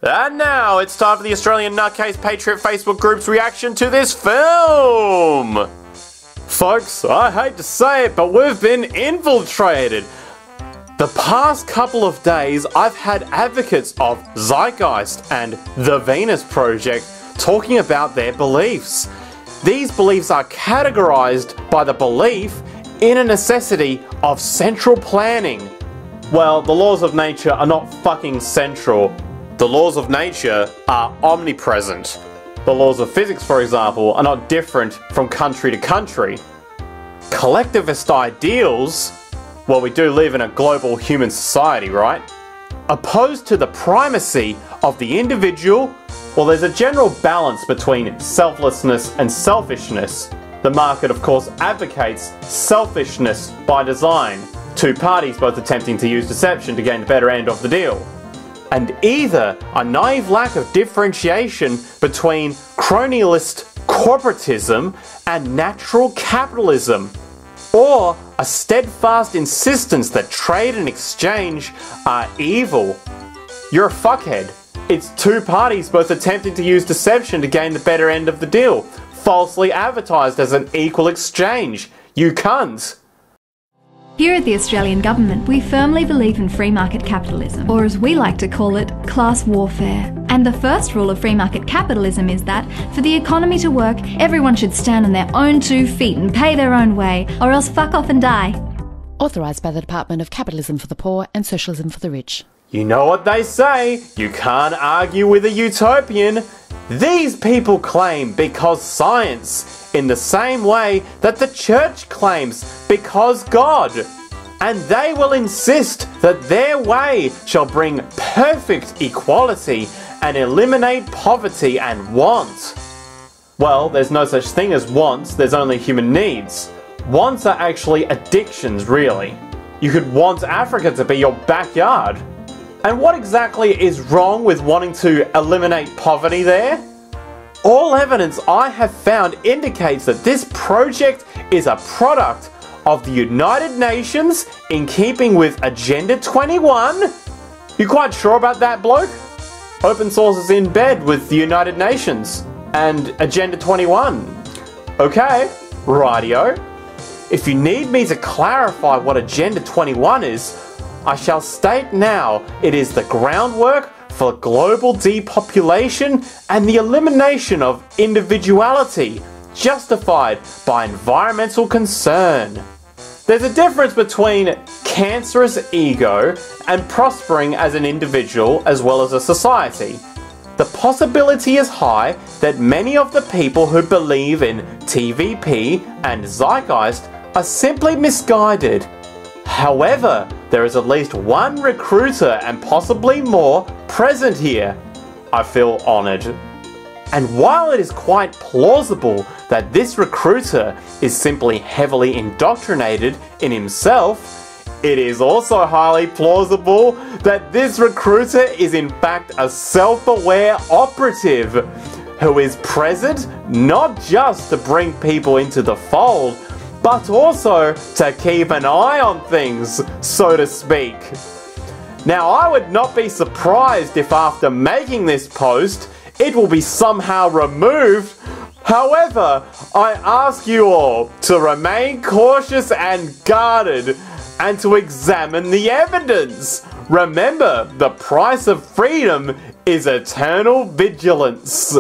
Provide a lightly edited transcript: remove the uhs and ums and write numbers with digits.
And now it's time for the Australian Nutcase Patriot Facebook group's reaction to this film! Folks, I hate to say it, but we've been infiltrated. The past couple of days, I've had advocates of Zeitgeist and the Venus Project talking about their beliefs. These beliefs are categorized by the belief in a necessity of central planning. Well, the laws of nature are not fucking central. The laws of nature are omnipresent. The laws of physics, for example, are not different from country to country. Collectivist ideals, well, we do live in a global human society, right? Opposed to the primacy of the individual, well, there's a general balance between selflessness and selfishness. The market, of course, advocates selfishness by design. Two parties both attempting to use deception to gain the better end of the deal. And either a naive lack of differentiation between cronyist corporatism and natural capitalism, or a steadfast insistence that trade and exchange are evil. You're a fuckhead. It's two parties both attempting to use deception to gain the better end of the deal, falsely advertised as an equal exchange. You cunts. Here at the Australian Government, we firmly believe in free market capitalism, or as we like to call it, class warfare. And the first rule of free market capitalism is that, for the economy to work, everyone should stand on their own 2 feet and pay their own way, or else fuck off and die. Authorised by the Department of Capitalism for the Poor and Socialism for the Rich. You know what they say, you can't argue with a utopian. These people claim because science, in the same way that the church claims because God. And they will insist that their way shall bring perfect equality and eliminate poverty and want. Well, there's no such thing as wants, there's only human needs. Wants are actually addictions, really. You could want Africa to be your backyard. And what exactly is wrong with wanting to eliminate poverty there? All evidence I have found indicates that this project is a product of the United Nations in keeping with Agenda 21. You quite sure about that, bloke? Open source is in bed with the United Nations and Agenda 21. Okay, rightio. If you need me to clarify what Agenda 21 is, I shall state now it is the groundwork for global depopulation and the elimination of individuality, justified by environmental concern. There's a difference between cancerous ego and prospering as an individual as well as a society. The possibility is high that many of the people who believe in TVP and Zeitgeist are simply misguided. However, there is at least one recruiter and possibly more present here. I feel honoured. And while it is quite plausible that this recruiter is simply heavily indoctrinated in himself, it is also highly plausible that this recruiter is in fact a self-aware operative who is present not just to bring people into the fold, but also to keep an eye on things, so to speak. Now, I would not be surprised if after making this post, it will be somehow removed. However, I ask you all to remain cautious and guarded, and to examine the evidence. Remember, the price of freedom is eternal vigilance.